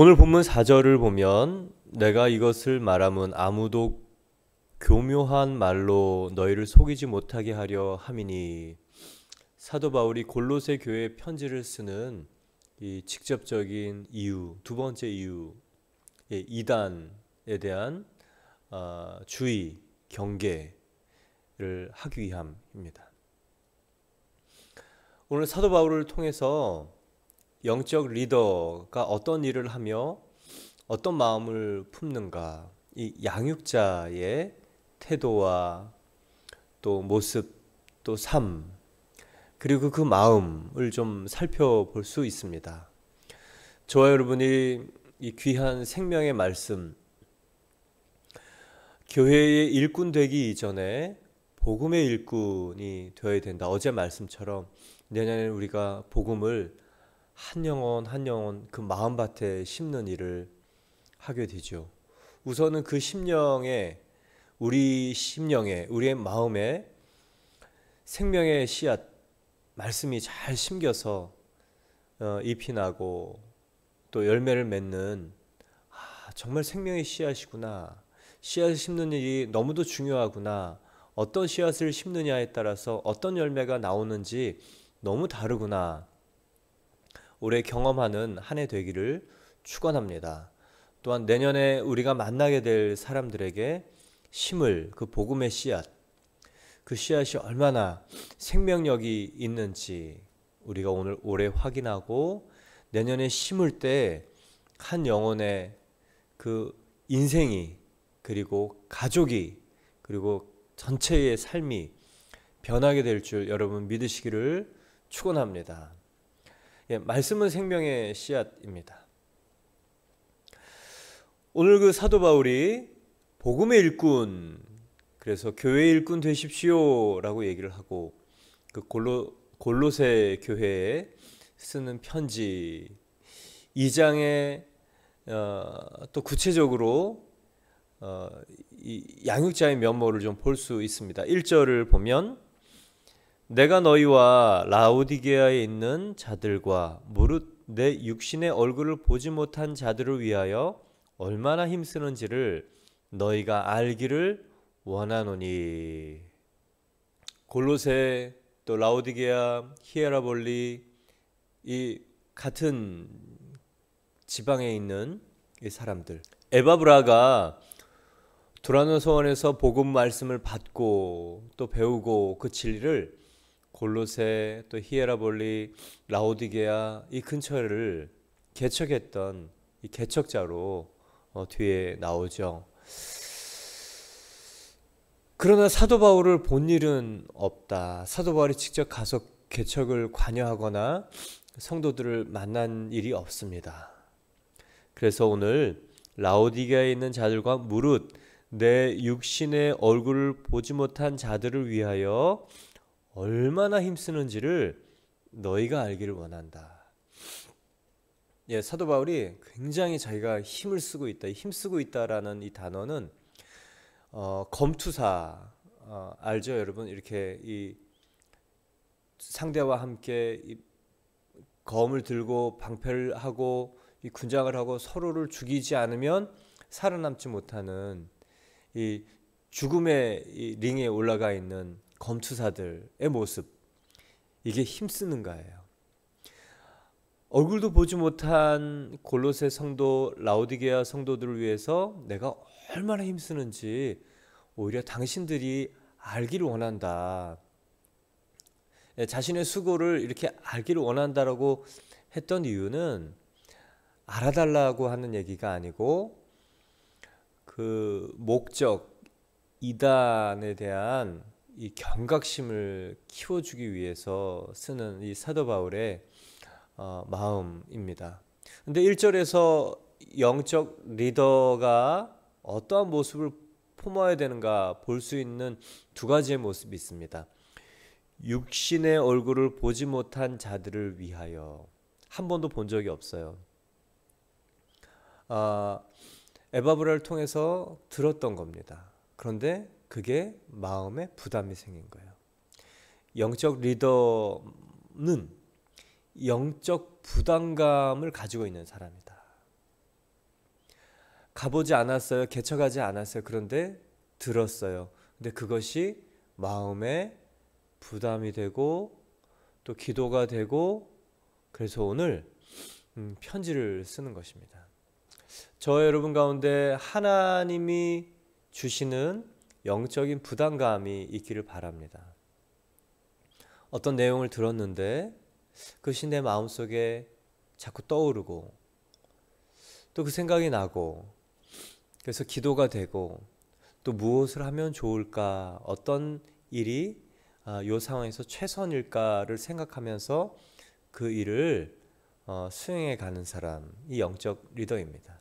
오늘 본문 4절을 보면 내가 이것을 말함은 아무도 교묘한 말로 너희를 속이지 못하게 하려 함이니, 사도 바울이 골로새 교회에 편지를 쓰는 이 직접적인 이유, 두 번째 이유, 이단에 대한 주의, 경계를 하기 위함입니다. 오늘 사도 바울을 통해서 영적 리더가 어떤 일을 하며 어떤 마음을 품는가, 이 양육자의 태도와 또 모습, 또 삶, 그리고 그 마음을 좀 살펴볼 수 있습니다. 저와 여러분이 이 귀한 생명의 말씀, 교회의 일꾼 되기 이전에 복음의 일꾼이 되어야 된다. 어제 말씀처럼 내년에 우리가 복음을 한 영혼 한 영혼 그 마음밭에 심는 일을 하게 되죠. 우선은 그 심령에, 우리의 마음에 생명의 씨앗, 말씀이 잘 심겨서 잎이 나고 또 열매를 맺는, 정말 생명의 씨앗이구나, 씨앗을 심는 일이 너무도 중요하구나, 어떤 씨앗을 심느냐에 따라서 어떤 열매가 나오는지 너무 다르구나, 올해 경험하는 한 해 되기를 축원합니다. 또한 내년에 우리가 만나게 될 사람들에게 심을 그 복음의 씨앗, 그 씨앗이 얼마나 생명력이 있는지 우리가 올해 확인하고, 내년에 심을 때 한 영혼의 그 인생이, 그리고 가족이, 그리고 전체의 삶이 변하게 될 줄 여러분 믿으시기를 축원합니다. 말씀은 생명의 씨앗입니다. 오늘 그 사도 바울이 복음의 일꾼, 그래서 교회의 일꾼 되십시오라고 얘기를 하고, 그 골로새 교회에 쓰는 편지 2장에 또 구체적으로 이 양육자의 면모를 좀 볼 수 있습니다. 1절을 보면 내가 너희와 라오디게아에 있는 자들과 무릇 내 육신의 얼굴을 보지 못한 자들을 위하여 얼마나 힘쓰는지를 너희가 알기를 원하노니. 골로새, 또 라오디게아, 히에라볼리, 이 같은 지방에 있는 이 사람들, 에바브라가 두라노 서원에서 복음 말씀을 받고 또 배우고 그 진리를 골로새, 또 히에라볼리, 라오디게아 이 근처를 개척했던 이 개척자로 뒤에 나오죠. 그러나 사도 바울을 본 일은 없다. 사도 바울이 직접 가서 개척을 관여하거나 성도들을 만난 일이 없습니다. 그래서 오늘 라오디게아에 있는 자들과 무릇 내 육신의 얼굴을 보지 못한 자들을 위하여 얼마나 힘쓰는지를 너희가 알기를 원한다. 사도 바울이 굉장히 자기가 힘을 쓰고 있다. 힘쓰고 있다라는 이 단어는 검투사, 알죠, 여러분? 이렇게 이 상대와 함께 이 검을 들고 방패를 하고 이 군장을 하고 서로를 죽이지 않으면 살아남지 못하는 이 죽음의 이 링에 올라가 있는 검투사들의 모습, 이게 힘쓰는가예요. 얼굴도 보지 못한 골로새 성도, 라오디게아 성도들을 위해서 내가 얼마나 힘쓰는지 오히려 당신들이 알기를 원한다. 자신의 수고를 이렇게 알기를 원한다라고 했던 이유는 알아달라고 하는 얘기가 아니고, 그 목적, 이단에 대한 이 경각심을 키워주기 위해서 쓰는 이 사도 바울의 마음입니다. 근데 1절에서 영적 리더가 어떠한 모습을 품어야 되는가 볼 수 있는 두 가지의 모습이 있습니다. 육신의 얼굴을 보지 못한 자들을 위하여, 한 번도 본 적이 없어요. 에바브라를 통해서 들었던 겁니다. 그런데 그게 마음에 부담이 생긴 거예요. 영적 리더는 영적 부담감을 가지고 있는 사람이다. 가보지 않았어요. 개척하지 않았어요. 그런데 들었어요. 근데 그것이 마음에 부담이 되고 또 기도가 되고, 그래서 오늘 편지를 쓰는 것입니다. 저 여러분 가운데 하나님이 주시는 영적인 부담감이 있기를 바랍니다. 어떤 내용을 들었는데 그것이 내 마음속에 자꾸 떠오르고 또 그 생각이 나고, 그래서 기도가 되고, 또 무엇을 하면 좋을까, 어떤 일이 이 상황에서 최선일까를 생각하면서 그 일을 수행해 가는 사람이 영적 리더입니다.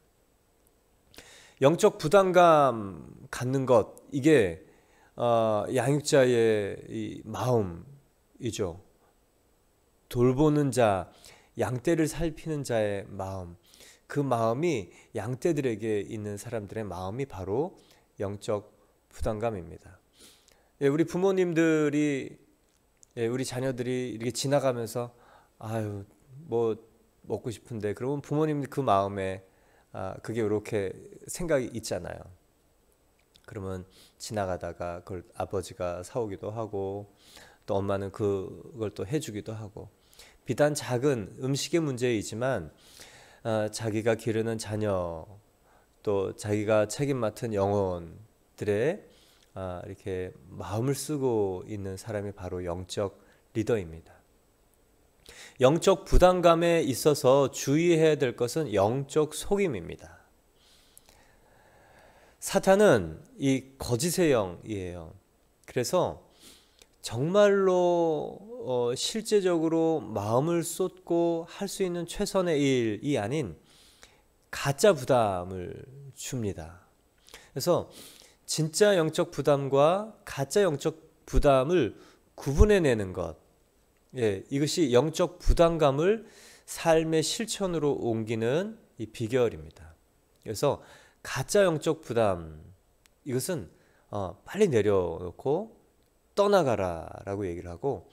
영적 부담감 갖는 것, 이게 양육자의 이 마음이죠. 돌보는 자, 양떼를 살피는 자의 마음, 그 마음이 양떼들에게 있는 사람들의 마음이 바로 영적 부담감입니다. 우리 부모님들이, 우리 자녀들이 이렇게 지나가면서 아유 뭐 먹고 싶은데, 그러면 부모님 그 마음에 그게 이렇게 생각이 있잖아요. 그러면 지나가다가 그걸 아버지가 사오기도 하고, 또 엄마는 그걸 또 해주기도 하고, 비단 작은 음식의 문제이지만 자기가 기르는 자녀, 또 자기가 책임 맡은 영혼들의 이렇게 마음을 쓰고 있는 사람이 바로 영적 리더입니다. 영적 부담감에 있어서 주의해야 될 것은 영적 속임입니다. 사탄은 이 거짓의 영이에요. 그래서 정말로 실제적으로 마음을 쏟고 할 수 있는 최선의 일이 아닌 가짜 부담을 줍니다. 그래서 진짜 영적 부담과 가짜 영적 부담을 구분해내는 것, 이것이 영적 부담감을 삶의 실천으로 옮기는 이 비결입니다. 그래서 가짜 영적 부담, 이것은 빨리 내려놓고 떠나가라 라고 얘기를 하고,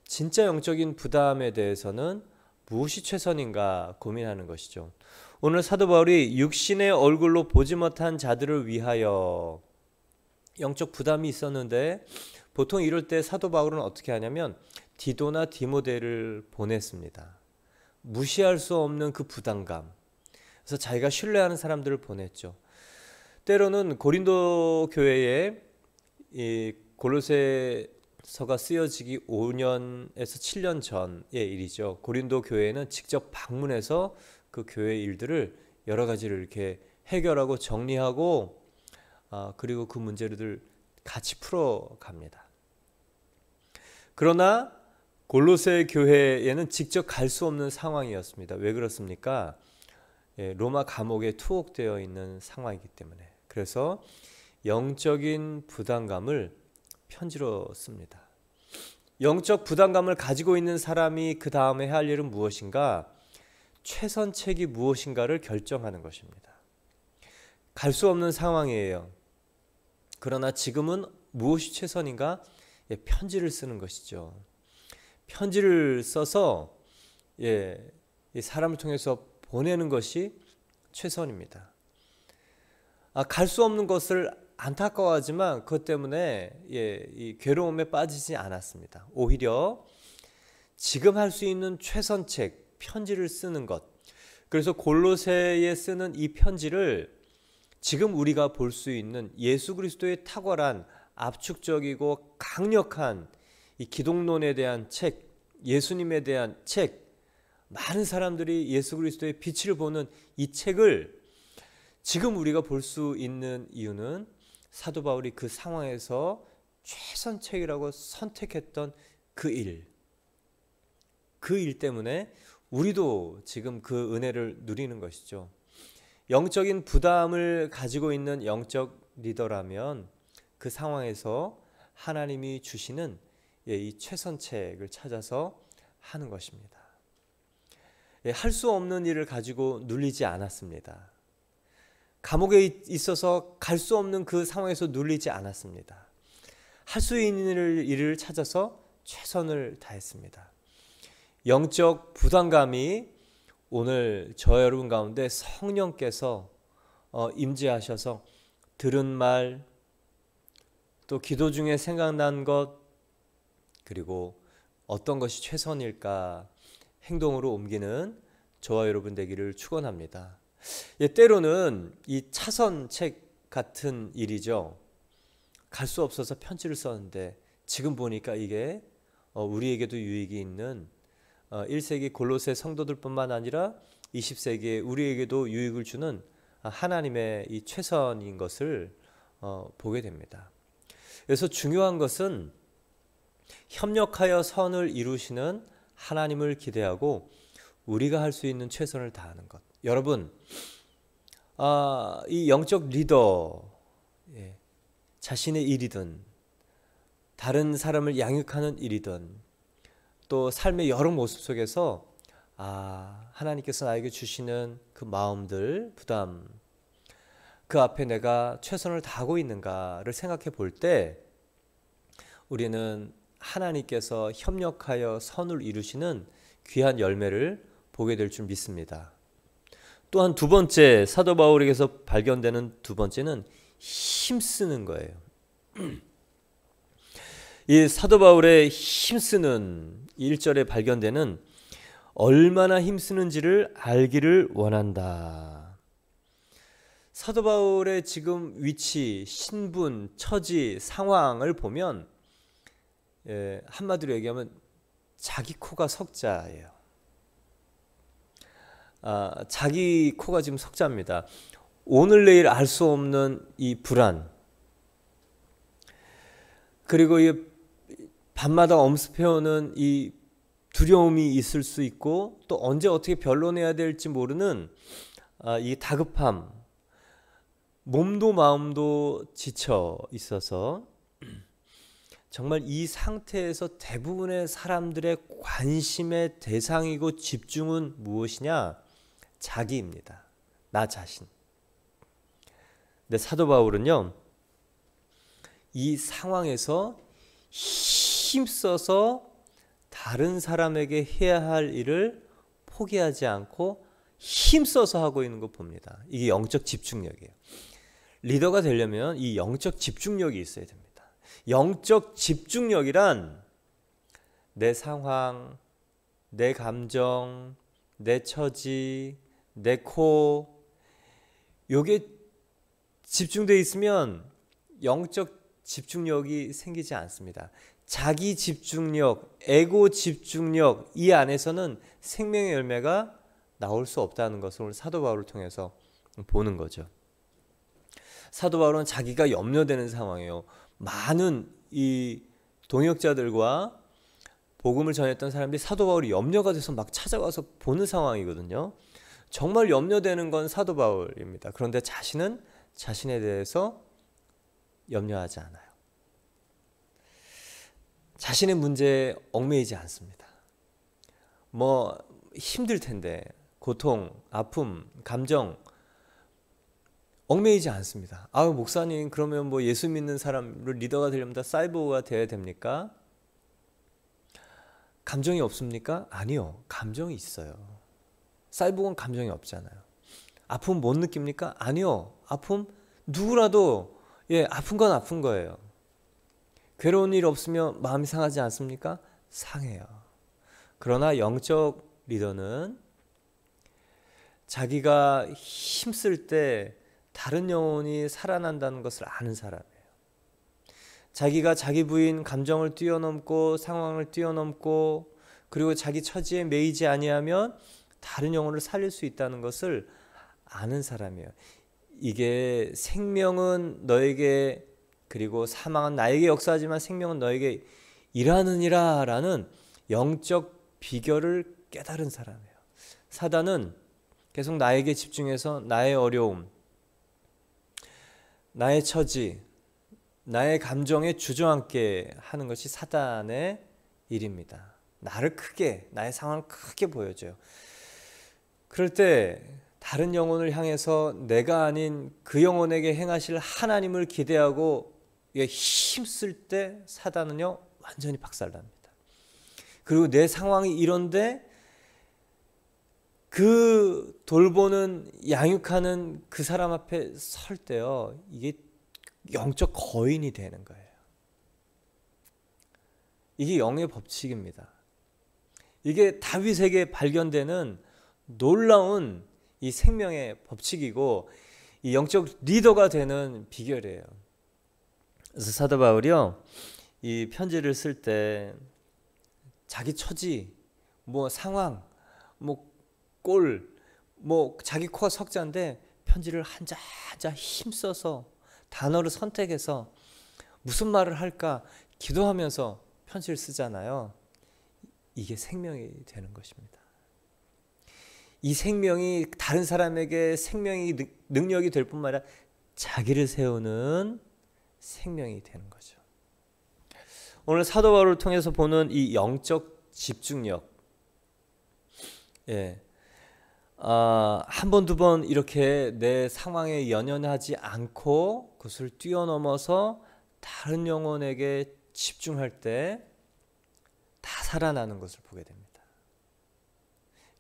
진짜 영적인 부담에 대해서는 무엇이 최선인가 고민하는 것이죠. 오늘 사도 바울이 육신의 얼굴로 보지 못한 자들을 위하여 영적 부담이 있었는데, 보통 이럴 때 사도 바울은 어떻게 하냐면 디도나 디모데를 보냈습니다. 무시할 수 없는 그 부담감, 그래서 자기가 신뢰하는 사람들을 보냈죠. 때로는 고린도 교회에 이 골로새서가 쓰여지기 5년에서 7년 전의 일이죠. 고린도 교회는 직접 방문해서 그 교회 일들을 여러 가지를 이렇게 해결하고 정리하고, 그리고 그 문제를 같이 풀어갑니다. 그러나 골로새 교회에는 직접 갈 수 없는 상황이었습니다. 왜 그렇습니까? 로마 감옥에 투옥되어 있는 상황이기 때문에. 그래서 영적인 부담감을 편지로 씁니다. 영적 부담감을 가지고 있는 사람이 그 다음에 할 일은 무엇인가? 최선책이 무엇인가를 결정하는 것입니다. 갈 수 없는 상황이에요. 그러나 지금은 무엇이 최선인가? 편지를 쓰는 것이죠. 편지를 써서 이 사람을 통해서 보내는 것이 최선입니다. 갈 수 없는 것을 안타까워하지만 그것 때문에 이 괴로움에 빠지지 않았습니다. 오히려 지금 할 수 있는 최선책, 편지를 쓰는 것. 그래서 골로새에 쓰는 이 편지를 지금 우리가 볼 수 있는 예수 그리스도의 탁월한 압축적이고 강력한 이 기독론에 대한 책, 예수님에 대한 책, 많은 사람들이 예수 그리스도의 빛을 보는 이 책을 지금 우리가 볼 수 있는 이유는 사도 바울이 그 상황에서 최선책이라고 선택했던 그 일 때문에 우리도 지금 그 은혜를 누리는 것이죠. 영적인 부담을 가지고 있는 영적 리더라면 그 상황에서 하나님이 주시는 이 최선책을 찾아서 하는 것입니다. 할 수 없는 일을 가지고 눌리지 않았습니다. 감옥에 있어서 갈 수 없는 그 상황에서 눌리지 않았습니다. 할 수 있는 일을 찾아서 최선을 다했습니다. 영적 부담감이 오늘 저 여러분 가운데 성령께서 임재하셔서 들은 말, 또 기도 중에 생각난 것, 그리고 어떤 것이 최선일까 행동으로 옮기는 저와 여러분 되기를 축원합니다. 때로는 이 차선책 같은 일이죠. 갈 수 없어서 편지를 썼는데 지금 보니까 이게 우리에게도 유익이 있는 1세기 골로새 성도들뿐만 아니라 20세기에 우리에게도 유익을 주는 하나님의 이 최선인 것을 보게 됩니다. 그래서 중요한 것은 협력하여 선을 이루시는 하나님을 기대하고 우리가 할 수 있는 최선을 다하는 것. 여러분, 이 영적 리더, 자신의 일이든 다른 사람을 양육하는 일이든 또 삶의 여러 모습 속에서 하나님께서 나에게 주시는 그 마음들, 부담, 그 앞에 내가 최선을 다하고 있는가를 생각해 볼 때 우리는 하나님께서 협력하여 선을 이루시는 귀한 열매를 보게 될 줄 믿습니다. 또한 두 번째, 사도 바울에게서 발견되는 두 번째는 힘쓰는 거예요. 이 사도 바울의 힘쓰는 1절에 발견되는 얼마나 힘쓰는지를 알기를 원한다. 사도 바울의 지금 위치, 신분, 처지, 상황을 보면 한마디로 얘기하면 자기 코가 석자예요. 자기 코가 지금 석자입니다. 오늘 내일 알 수 없는 이 불안, 그리고 이 밤마다 엄습해오는 이 두려움이 있을 수 있고 또 언제 어떻게 변론해야 될지 모르는 이 다급함, 몸도 마음도 지쳐 있어서 정말 이 상태에서 대부분의 사람들의 관심의 대상이고 집중은 무엇이냐? 자기입니다. 나 자신. 근데 사도 바울은요, 이 상황에서 힘써서 다른 사람에게 해야 할 일을 포기하지 않고 힘써서 하고 있는 거 봅니다. 이게 영적 집중력이에요. 리더가 되려면 이 영적 집중력이 있어야 됩니다. 영적 집중력이란 내 상황, 내 감정, 내 처지, 내 코, 요게 집중되어 있으면 영적 집중력이 생기지 않습니다. 자기 집중력, 에고 집중력, 이 안에서는 생명의 열매가 나올 수 없다는 것을 오늘 사도 바울을 통해서 보는 거죠. 사도 바울은 자기가 염려되는 상황이에요. 많은 이 동역자들과 복음을 전했던 사람들이 사도 바울이 염려가 돼서 막 찾아와서 보는 상황이거든요. 정말 염려되는 건 사도 바울입니다. 그런데 자신은 자신에 대해서 염려하지 않아요. 자신의 문제에 얽매이지 않습니다. 뭐 힘들 텐데 고통, 아픔, 감정 얽매이지 않습니다. 목사님 그러면 뭐 예수 믿는 사람을 리더가 되려면 다 사이보그가 돼야 됩니까? 감정이 없습니까? 아니요. 감정이 있어요. 사이보그는 감정이 없잖아요. 아픔 못 느낍니까? 아니요. 아픔 누구라도 아픈 건 아픈 거예요. 괴로운 일 없으면 마음이 상하지 않습니까? 상해요. 그러나 영적 리더는 자기가 힘쓸 때 다른 영혼이 살아난다는 것을 아는 사람이에요. 자기가 자기 부인 감정을 뛰어넘고 상황을 뛰어넘고 그리고 자기 처지에 매이지 아니하면 다른 영혼을 살릴 수 있다는 것을 아는 사람이에요. 이게 생명은 너에게 그리고 사망은 나에게 역사하지만 생명은 너에게 일하느니라 라는 영적 비결을 깨달은 사람이에요. 사단은 계속 나에게 집중해서 나의 어려움, 나의 처지, 나의 감정에 주저앉게 하는 것이 사단의 일입니다. 나를 크게, 나의 상황을 크게 보여줘요. 그럴 때 다른 영혼을 향해서 내가 아닌 그 영혼에게 행하실 하나님을 기대하고 힘쓸 때 사단은요 완전히 박살납니다. 그리고 내 상황이 이런데 그 돌보는 양육하는 그 사람 앞에 설 때요, 이게 영적 거인이 되는 거예요. 이게 영의 법칙입니다. 이게 다윗에게 발견되는 놀라운 이 생명의 법칙이고 이 영적 리더가 되는 비결이에요. 그래서 사도 바울이요, 이 편지를 쓸 때 자기 처지, 뭐 상황, 뭐 꼴, 뭐 자기 코가 석자인데 편지를 한자 한자 힘써서 단어를 선택해서 무슨 말을 할까 기도하면서 편지를 쓰잖아요. 이게 생명이 되는 것입니다. 이 생명이 다른 사람에게 생명이 능력이 될 뿐만 아니라 자기를 세우는 생명이 되는 거죠. 오늘 사도 바울을 통해서 보는 이 영적 집중력, 한 번, 두 번 이렇게 내 상황에 연연하지 않고 그것을 뛰어넘어서 다른 영혼에게 집중할 때 다 살아나는 것을 보게 됩니다.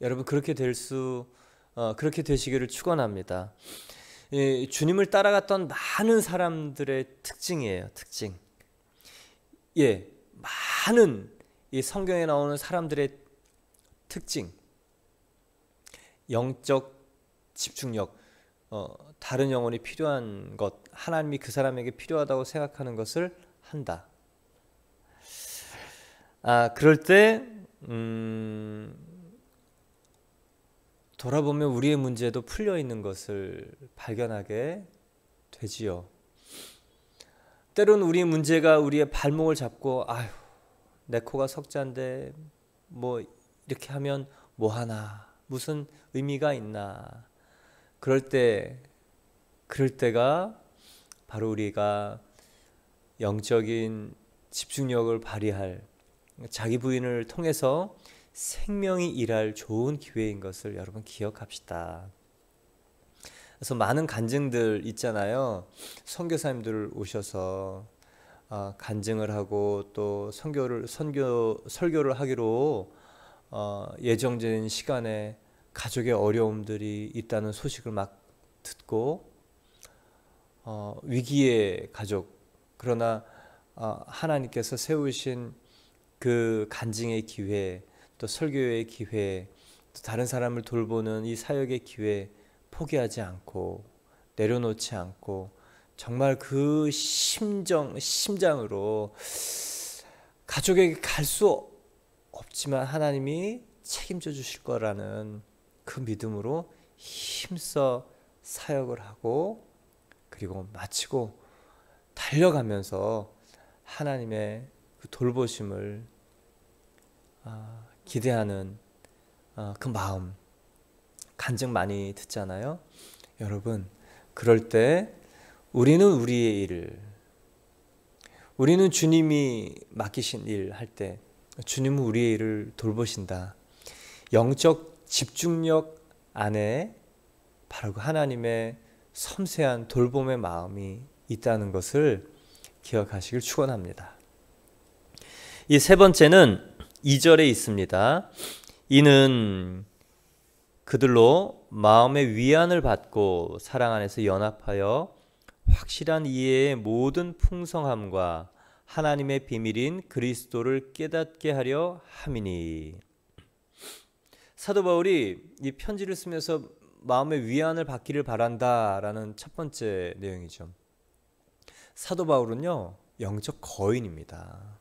여러분 그렇게 그렇게 되시기를 축원합니다. 주님을 따라갔던 많은 사람들의 특징이에요. 특징. 많은 이 성경에 나오는 사람들의 특징. 영적 집중력, 다른 영혼이 필요한 것, 하나님이 그 사람에게 필요하다고 생각하는 것을 한다. 그럴 때 돌아보면 우리의 문제도 풀려 있는 것을 발견하게 되지요. 때로는 우리의 문제가 우리의 발목을 잡고 내 코가 석자인데 뭐 이렇게 하면 뭐 하나, 무슨 의미가 있나. 그럴 때가 바로 우리가 영적인 집중력을 발휘할, 자기 부인을 통해서 생명이 일할 좋은 기회인 것을 여러분 기억합시다. 그래서 많은 간증들 있잖아요. 선교사님들 오셔서 간증을 하고 또 설교를 하기로 예정된 시간에 가족의 어려움들이 있다는 소식을 막 듣고 위기의 가족, 그러나 하나님께서 세우신 그 간증의 기회, 또 설교의 기회, 또 다른 사람을 돌보는 이 사역의 기회 포기하지 않고 내려놓지 않고 정말 그 심장으로 가족에게 갈 수 없지만 하나님이 책임져 주실 거라는 그 믿음으로 힘써 사역을 하고 그리고 마치고 달려가면서 하나님의 그 돌보심을 기대하는 그 마음, 간증 많이 듣잖아요. 여러분 그럴 때 우리는 주님이 맡기신 일 할 때 주님은 우리의 일을 돌보신다. 영적 집중력 안에 바로 그 하나님의 섬세한 돌봄의 마음이 있다는 것을 기억하시길 축원합니다. 이 세 번째는 2절에 있습니다. 이는 그들로 마음의 위안을 받고 사랑 안에서 연합하여 확실한 이해의 모든 풍성함과 하나님의 비밀인 그리스도를 깨닫게 하려 함이니. 사도 바울이 이 편지를 쓰면서 마음의 위안을 받기를 바란다라는 첫 번째 내용이죠. 사도 바울은요, 영적 거인입니다.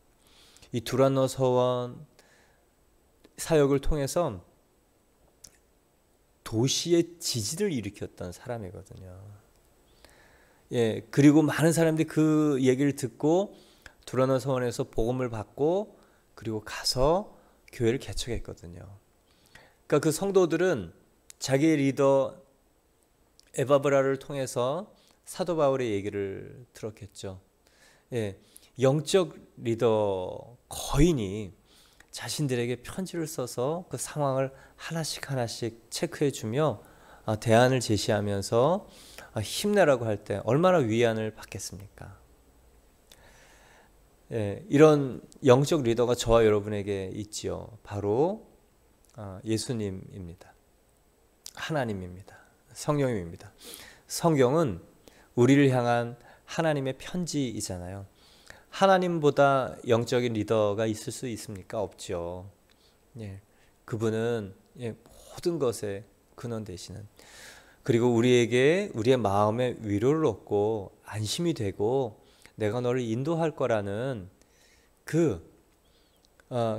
이 두란노 서원 사역을 통해서 도시의 지진을 일으켰던 사람이거든요. 그리고 많은 사람들이 그 얘기를 듣고 두란노 서원에서 복음을 받고 그리고 가서 교회를 개척했거든요. 그러니까 그 성도들은 자기의 리더 에바브라를 통해서 사도 바울의 얘기를 들었겠죠. 영적 리더 거인이 자신들에게 편지를 써서 그 상황을 하나씩 체크해주며 대안을 제시하면서 힘내라고 할 때 얼마나 위안을 받겠습니까? 이런 영적 리더가 저와 여러분에게 있지요. 바로 예수님입니다. 하나님입니다. 성령님입니다. 성경은 우리를 향한 하나님의 편지이잖아요. 하나님보다 영적인 리더가 있을 수 있습니까? 없죠. 예, 그분은 모든 것의 근원 되시는, 그리고 우리에게 우리의 마음에 위로를 얻고 안심이 되고 내가 너를 인도할 거라는 그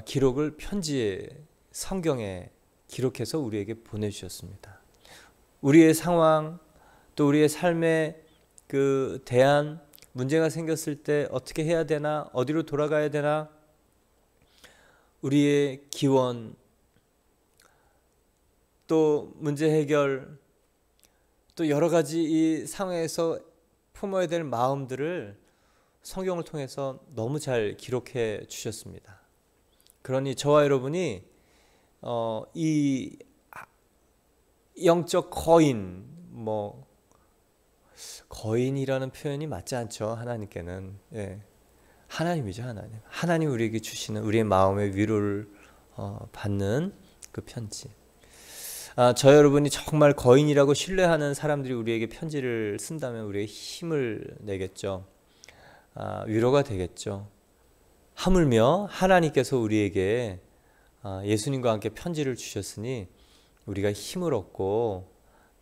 기록을 편지에, 성경에 기록해서 우리에게 보내주셨습니다. 우리의 상황, 또 우리의 삶에 그 대한 문제가 생겼을 때 어떻게 해야 되나, 어디로 돌아가야 되나, 우리의 기원, 또 문제 해결, 또 여러 가지 이 상황에서 품어야 될 마음들을 성경을 통해서 너무 잘 기록해 주셨습니다. 그러니 저와 여러분이 이 영적 거인, 거인이라는 표현이 맞지 않죠. 하나님께는 하나님이죠. 하나님 우리에게 주시는 우리의 마음의 위로를 받는 그 편지. 저 여러분이 정말 거인이라고 신뢰하는 사람들이 우리에게 편지를 쓴다면 우리에게 힘을 내겠죠. 위로가 되겠죠. 하물며 하나님께서 우리에게 예수님과 함께 편지를 주셨으니 우리가 힘을 얻고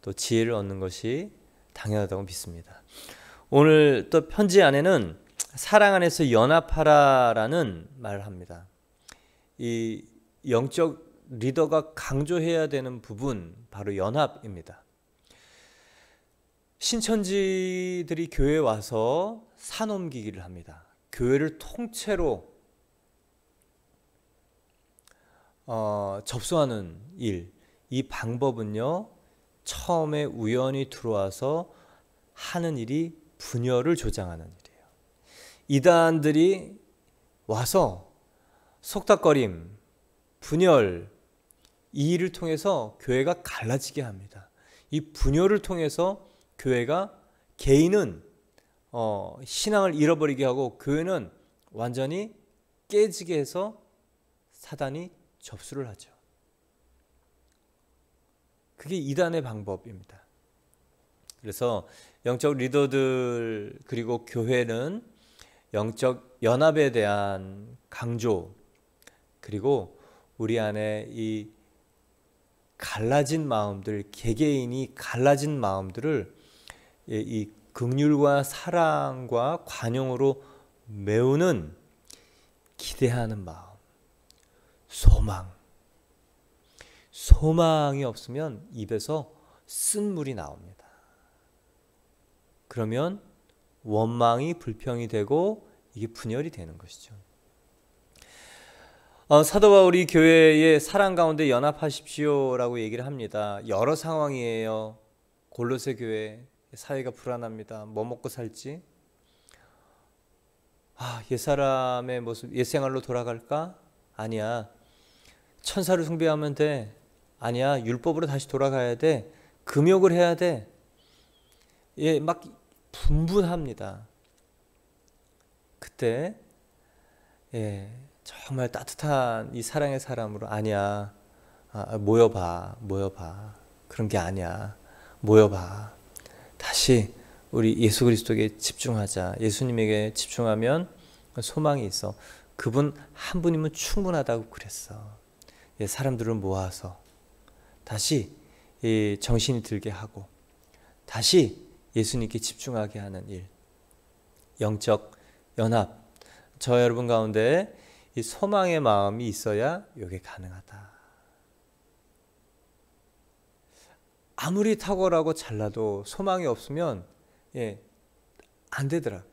또 지혜를 얻는 것이 당연하다고 믿습니다. 오늘 또 편지 안에는 사랑 안에서 연합하라라는 말을 합니다. 이 영적 리더가 강조해야 되는 부분, 바로 연합입니다. 신천지들이 교회에 와서 산옮기기를 합니다. 교회를 통째로 접수하는 일, 이 방법은요, 처음에 우연히 들어와서 하는 일이 분열을 조장하는 일이에요. 이단들이 와서 속닥거림, 분열, 이 일을 통해서 교회가 갈라지게 합니다. 이 분열을 통해서 교회가, 개인은 신앙을 잃어버리게 하고 교회는 완전히 깨지게 해서 사단이 접수를 하죠. 그게 이단의 방법입니다. 그래서 영적 리더들 그리고 교회는 영적 연합에 대한 강조, 그리고 우리 안에 이 갈라진 마음들, 개개인이 갈라진 마음들을 이 긍휼과 사랑과 관용으로 메우는 기대하는 마음, 소망이 없으면 입에서 쓴물이 나옵니다. 그러면 원망이 불평이 되고 이게 분열이 되는 것이죠. 사도 바울이 교회의 사랑 가운데 연합하십시오라고 얘기를 합니다. 여러 상황이에요. 골로새 교회 사회가 불안합니다. 뭐 먹고 살지? 옛사람의 모습, 옛생활로 돌아갈까? 아니야. 천사를 숭배하면 돼. 아니야. 율법으로 다시 돌아가야 돼. 금욕을 해야 돼. 막 분분합니다. 그때 정말 따뜻한 이 사랑의 사람으로, 아니야, 모여봐, 그런 게 아니야, 모여봐, 다시 우리 예수 그리스도에게 집중하자. 예수님에게 집중하면 소망이 있어. 그분 한 분이면 충분하다고 그랬어. 사람들을 모아서 다시 정신이 들게 하고 다시 예수님께 집중하게 하는 일, 영적 연합. 저 여러분 가운데 이 소망의 마음이 있어야 이게 가능하다. 아무리 탁월하고 잘나도 소망이 없으면 안 되더라고요.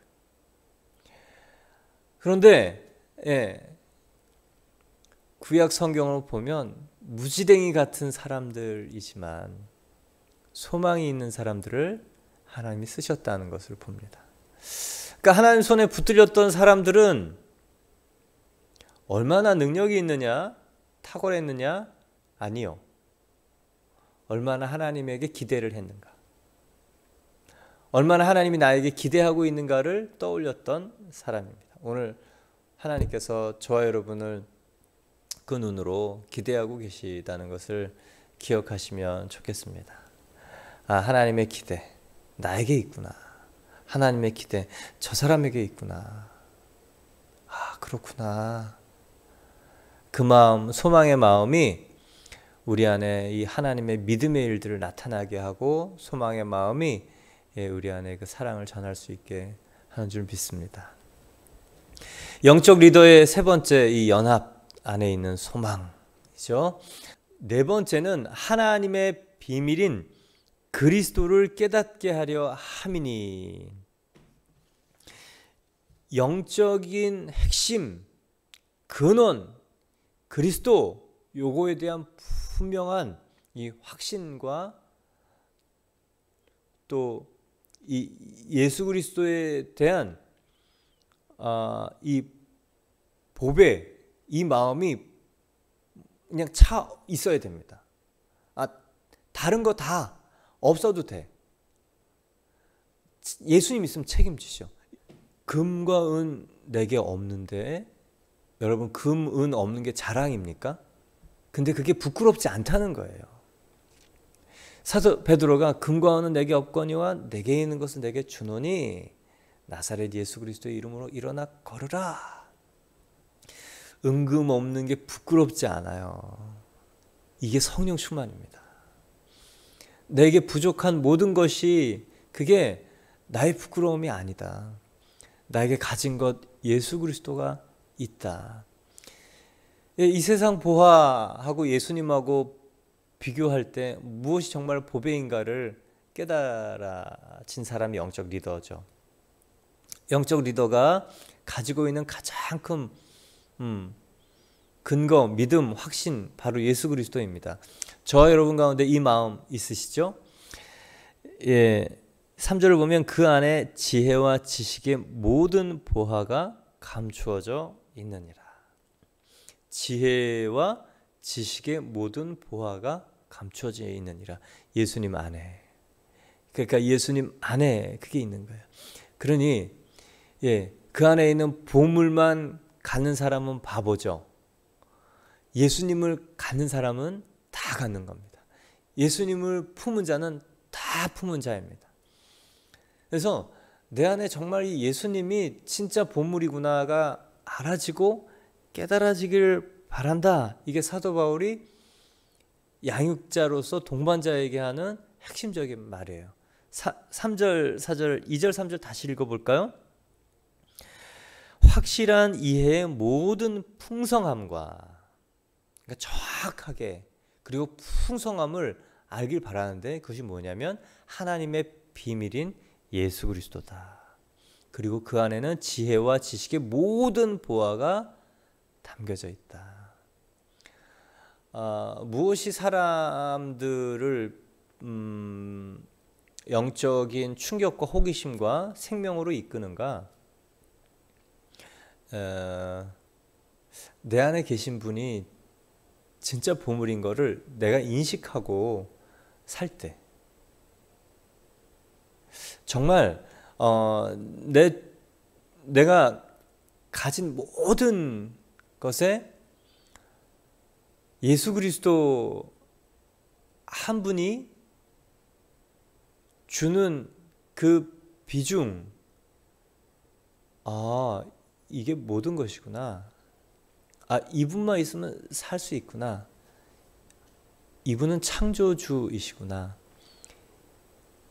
그런데 구약 성경을 보면 무지랭이 같은 사람들이지만 소망이 있는 사람들을 하나님이 쓰셨다는 것을 봅니다. 그러니까 하나님 손에 붙들렸던 사람들은 얼마나 능력이 있느냐, 탁월했느냐? 아니요. 얼마나 하나님에게 기대를 했는가, 얼마나 하나님이 나에게 기대하고 있는가를 떠올렸던 사람입니다. 오늘 하나님께서 저와 여러분을 그 눈으로 기대하고 계시다는 것을 기억하시면 좋겠습니다. 아, 하나님의 기대 나에게 있구나. 하나님의 기대 저 사람에게 있구나. 아, 그렇구나. 그 마음, 소망의 마음이 우리 안에 이 하나님의 믿음의 일들을 나타나게 하고 소망의 마음이 우리 안에 그 사랑을 전할 수 있게 하는 줄 믿습니다. 영적 리더의 세 번째 이 연합 안에 있는 소망이죠. 네 번째는 하나님의 비밀인 그리스도를 깨닫게 하려 함이니. 영적인 핵심, 근원, 그리스도, 요거에 대한 분명한 이 확신과 또 이 예수 그리스도에 대한 이 보배, 이 마음이 그냥 차 있어야 됩니다. 다른 거 다 없어도 돼. 예수님 있으면 책임지셔. 금과 은 내게 없는데, 여러분 금, 은 없는 게 자랑입니까? 근데 그게 부끄럽지 않다는 거예요. 사도 베드로가 금과 은은 내게 없거니와 내게 있는 것은 내게 주노니 나사렛 예수 그리스도의 이름으로 일어나 걸으라. 은금 없는 게 부끄럽지 않아요. 이게 성령 충만입니다. 내게 부족한 모든 것이 그게 나의 부끄러움이 아니다. 나에게 가진 것 예수 그리스도가 있다. 이 세상 보화하고 예수님하고 비교할 때 무엇이 정말 보배인가를 깨달아진 사람이 영적 리더죠. 영적 리더가 가지고 있는 가장 큰 근거, 믿음, 확신 바로 예수 그리스도입니다. 저와 여러분 가운데 이 마음 있으시죠? 예, 3절을 보면 그 안에 지혜와 지식의 모든 보화가 감추어져 있느니라. 지혜와 지식의 모든 보화가 감추어져 있느니라. 예수님 안에. 그러니까 예수님 안에 그게 있는 거예요. 그러니 그 안에 있는 보물만 갖는 사람은 바보죠. 예수님을 갖는 사람은 다 갖는 겁니다. 예수님을 품은 자는 다 품은 자입니다. 그래서 내 안에 정말 이 예수님이 진짜 보물이구나가 알아지고 깨달아지기를 바란다. 이게 사도 바울이 양육자로서 동반자에게 하는 핵심적인 말이에요. 3절, 4절, 2절, 3절 다시 읽어볼까요? 확실한 이해의 모든 풍성함과, 그러니까 정확하게 그리고 풍성함을 알길 바라는데 그것이 뭐냐면 하나님의 비밀인 예수 그리스도다. 그리고 그 안에는 지혜와 지식의 모든 보화가 담겨져 있다. 무엇이 사람들을 영적인 충격과 호기심과 생명으로 이끄는가? 내 안에 계신 분이 진짜 보물인 거를 내가 인식하고 살 때, 정말 내가 가진 모든 것에 예수 그리스도 한 분이 주는 그 비중, 이게 모든 것이구나. 이분만 있으면 살 수 있구나. 이분은 창조주이시구나.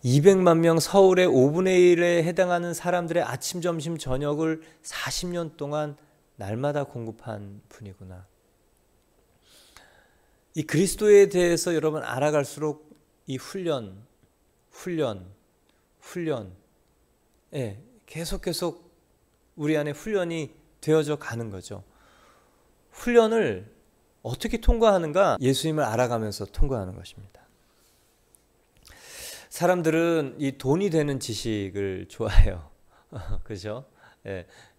200만 명 서울의 5분의 1에 해당하는 사람들의 아침, 점심, 저녁을 40년 동안 날마다 공급한 분이구나. 이 그리스도에 대해서 여러분 알아갈수록 이 훈련, 계속 우리 안에 훈련이 되어져 가는 거죠. 훈련을 어떻게 통과하는가? 예수님을 알아가면서 통과하는 것입니다. 사람들은 이 돈이 되는 지식을 좋아해요. 그죠?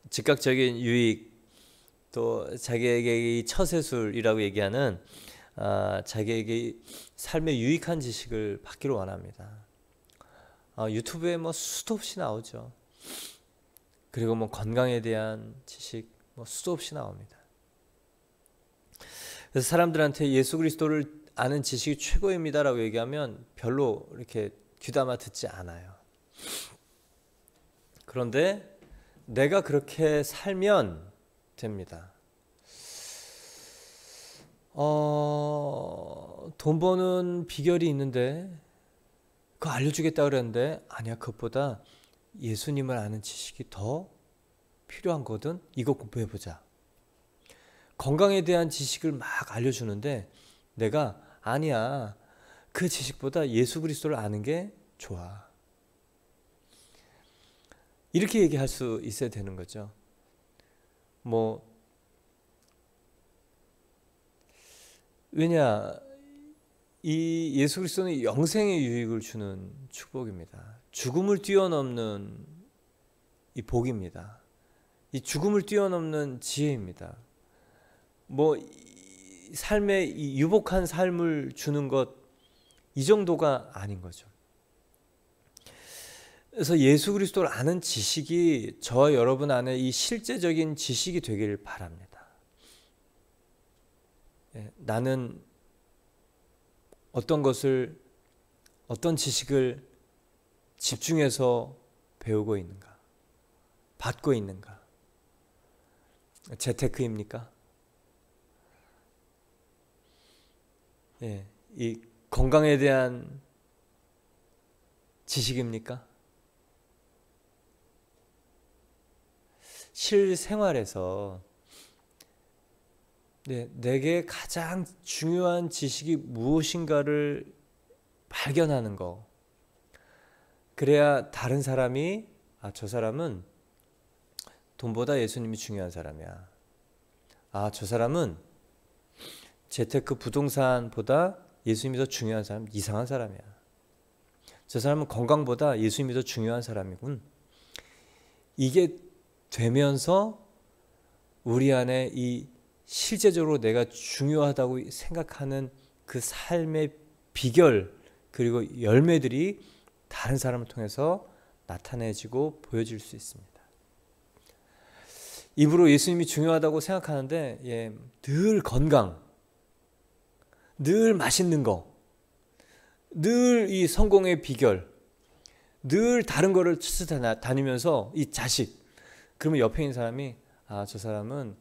즉각적인 유익, 또 자기에게 이 처세술이라고 얘기하는 자기에게 삶에 유익한 지식을 받기를 원합니다. 유튜브에 수도 없이 나오죠. 그리고 건강에 대한 지식 수도 없이 나옵니다. 그래서 사람들한테 예수 그리스도를 아는 지식이 최고입니다라고 얘기하면 별로 이렇게 귀담아 듣지 않아요. 그런데 내가 그렇게 살면 됩니다. 돈 버는 비결이 있는데 그거 알려주겠다 그랬는데 아니야, 그것보다 예수님을 아는 지식이 더 필요한 거든. 이거 공부해보자. 건강에 대한 지식을 막 알려주는데 내가 아니야, 그 지식보다 예수 그리스도를 아는 게 좋아. 이렇게 얘기할 수 있어야 되는 거죠. 왜냐, 이 예수 그리스도는 영생의 유익을 주는 축복입니다. 죽음을 뛰어넘는 이 복입니다. 이 죽음을 뛰어넘는 지혜입니다. 이 삶의 이 유복한 삶을 주는 것, 이 정도가 아닌 거죠. 그래서 예수 그리스도를 아는 지식이 저와 여러분 안에 이 실제적인 지식이 되기를 바랍니다. 나는 어떤 지식을 집중해서 배우고 있는가, 받고 있는가? 재테크입니까? 이 건강에 대한 지식입니까? 실생활에서 내게 가장 중요한 지식이 무엇인가를 발견하는 거. 그래야 다른 사람이 저 사람은 돈보다 예수님이 중요한 사람이야. 저 사람은 재테크 부동산보다 예수님이 더 중요한 사람, 이상한 사람이야. 저 사람은 건강보다 예수님이 더 중요한 사람이군. 이게 되면서 우리 안에 이 실제적으로 내가 중요하다고 생각하는 그 삶의 비결 그리고 열매들이 다른 사람을 통해서 나타내지고 보여질 수 있습니다. 입으로 예수님이 중요하다고 생각하는데 늘 건강, 늘 맛있는 거, 늘 이 성공의 비결, 늘 다른 거를 찾아다니면서 이 자식, 그러면 옆에 있는 사람이 저 사람은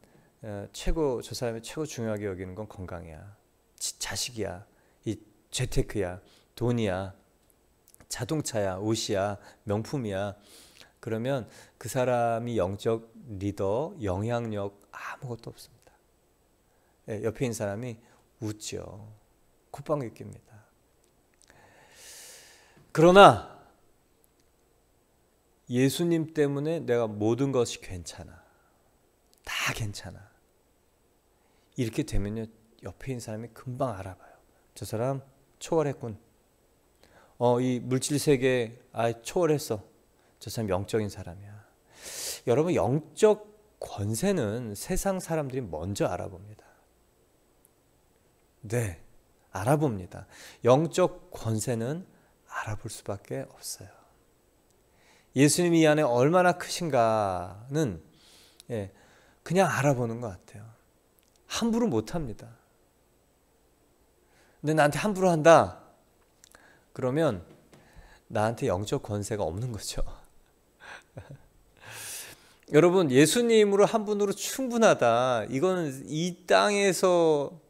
저 사람이 최고 중요하게 여기는 건 건강이야, 자식이야, 이 재테크야, 돈이야, 자동차야, 옷이야, 명품이야. 그러면 그 사람이 영적 리더, 영향력 아무것도 없습니다. 옆에 있는 사람이 웃죠. 콧방귀 낍니다. 그러나 예수님 때문에 내가 모든 것이 괜찮아. 다 괜찮아. 이렇게 되면요, 옆에 있는 사람이 금방 알아봐요. 저 사람 초월했군. 이 물질 세계 초월했어. 저 사람 영적인 사람이야. 여러분, 영적 권세는 세상 사람들이 먼저 알아봅니다. 네, 알아봅니다. 영적 권세는 알아볼 수밖에 없어요. 예수님이 이 안에 얼마나 크신가는 그냥 알아보는 것 같아요. 함부로 못합니다. 근데 나한테 함부로 한다, 그러면 나한테 영적 권세가 없는 거죠. 여러분, 예수님으로 한 분으로 충분하다, 이거는 이 땅에서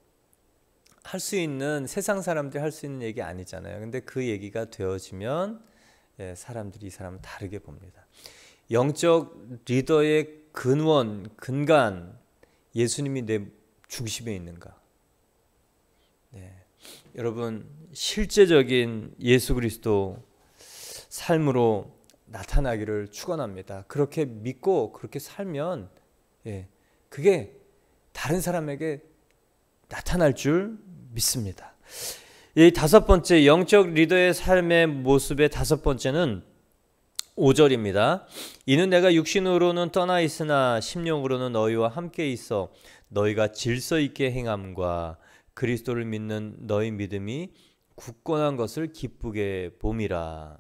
할 수 있는, 세상 사람들이 할 수 있는 얘기 아니잖아요. 근데 그 얘기가 되어지면 사람들이 이 사람을 다르게 봅니다. 영적 리더의 근원, 근간, 예수님이 내 중심에 있는가? 여러분, 실제적인 예수 그리스도 삶으로 나타나기를 축원합니다. 그렇게 믿고 그렇게 살면 그게 다른 사람에게 나타날 줄 믿습니다. 이 다섯 번째, 영적 리더의 삶의 모습의 다섯 번째는 5절입니다. 이는 내가 육신으로는 떠나 있으나 심령으로는 너희와 함께 있어 너희가 질서 있게 행함과 그리스도를 믿는 너희 믿음이 굳건한 것을 기쁘게 봄이라.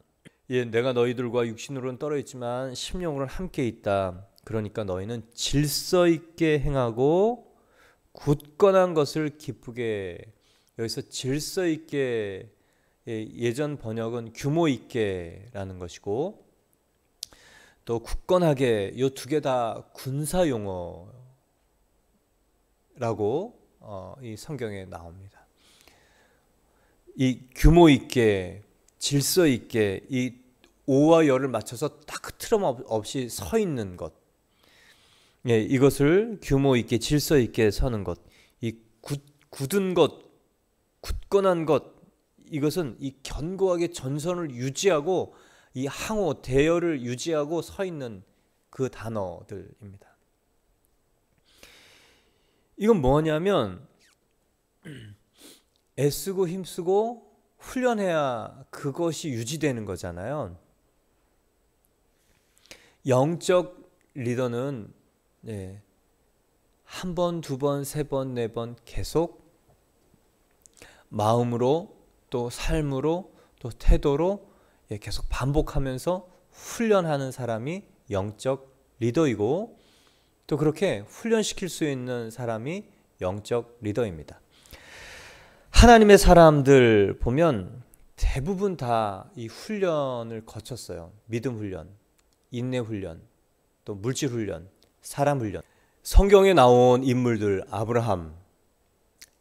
내가 너희들과 육신으로는 떨어 있지만 심령으로는 함께 있다. 그러니까 너희는 질서 있게 행하고 굳건한 것을 기쁘게 여기서 질서 있게, 예전 번역은 규모 있게라는 것이고, 또 굳건하게, 이 두 개 다 군사 용어라고 이 성경에 나옵니다. 이 규모 있게, 질서 있게, 이 오와 열을 맞춰서 딱 틀림없이 서 있는 것, 이것을 규모 있게, 질서 있게 서는 것, 이 굳은 것, 굳건한 것, 이것은 이 견고하게 전선을 유지하고 이 항호, 대열을 유지하고 서 있는 그 단어들입니다. 이건 뭐냐면 애쓰고 힘쓰고 훈련해야 그것이 유지되는 거잖아요. 영적 리더는 한 번, 두 번, 세 번, 네 번 계속 마음으로 또 삶으로 또 태도로 계속 반복하면서 훈련하는 사람이 영적 리더이고, 또 그렇게 훈련시킬 수 있는 사람이 영적 리더입니다. 하나님의 사람들 보면 대부분 다 이 훈련을 거쳤어요. 믿음 훈련, 인내 훈련, 또 물질 훈련, 사람 훈련. 성경에 나온 인물들, 아브라함,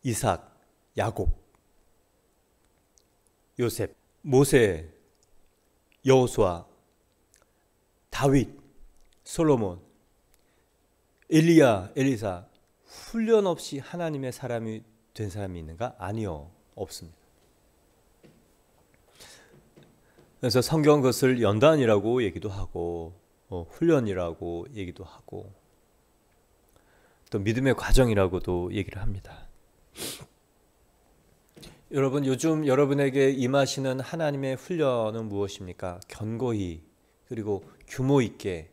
이삭, 야곱, 요셉, 모세, 여호수아, 다윗, 솔로몬, 엘리야, 엘리사, 훈련 없이 하나님의 사람이 된 사람이 있는가? 아니요, 없습니다. 그래서 성경 그것을 연단이라고 얘기도 하고, 훈련이라고 얘기도 하고, 또 믿음의 과정이라고도 얘기를 합니다. 여러분, 요즘 여러분에게 임하시는 하나님의 훈련은 무엇입니까? 견고히, 그리고 규모 있게,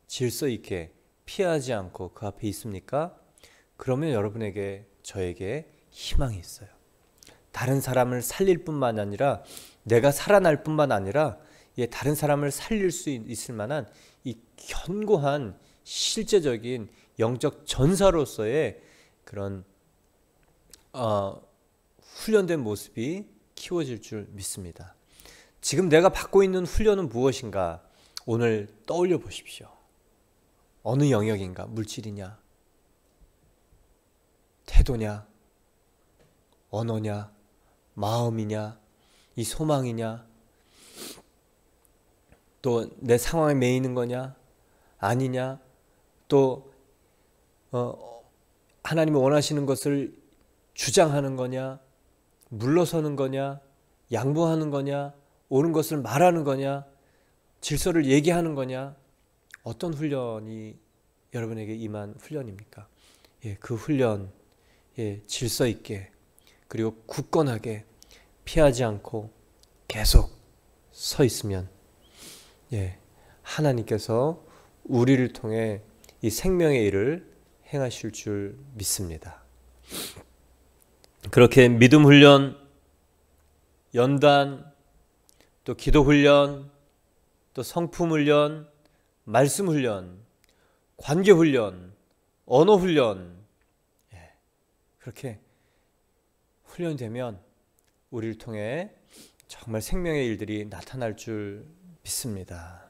질서 있게, 피하지 않고 그 앞에 있습니까? 그러면 여러분에게, 저에게 희망이 있어요. 다른 사람을 살릴 뿐만 아니라, 내가 살아날 뿐만 아니라 다른 사람을 살릴 수 있을 만한 이 견고한 실제적인 영적 전사로서의 그런 훈련된 모습이 키워질 줄 믿습니다. 지금 내가 받고 있는 훈련은 무엇인가? 오늘 떠올려 보십시오. 어느 영역인가? 물질이냐? 태도냐? 언어냐? 마음이냐? 이 소망이냐? 또 내 상황에 매이는 거냐? 아니냐? 또 하나님이 원하시는 것을 주장하는 거냐? 물러서는 거냐? 양보하는 거냐? 옳은 것을 말하는 거냐? 질서를 얘기하는 거냐? 어떤 훈련이 여러분에게 임한 훈련입니까? 그 훈련, 질서 있게, 그리고 굳건하게, 피하지 않고 계속 서 있으면 하나님께서 우리를 통해 이 생명의 일을 행하실 줄 믿습니다. 그렇게 믿음 훈련, 연단, 또 기도 훈련, 또 성품 훈련, 말씀 훈련, 관계 훈련, 언어 훈련, 그렇게 훈련되면 우리를 통해 정말 생명의 일들이 나타날 줄 믿습니다.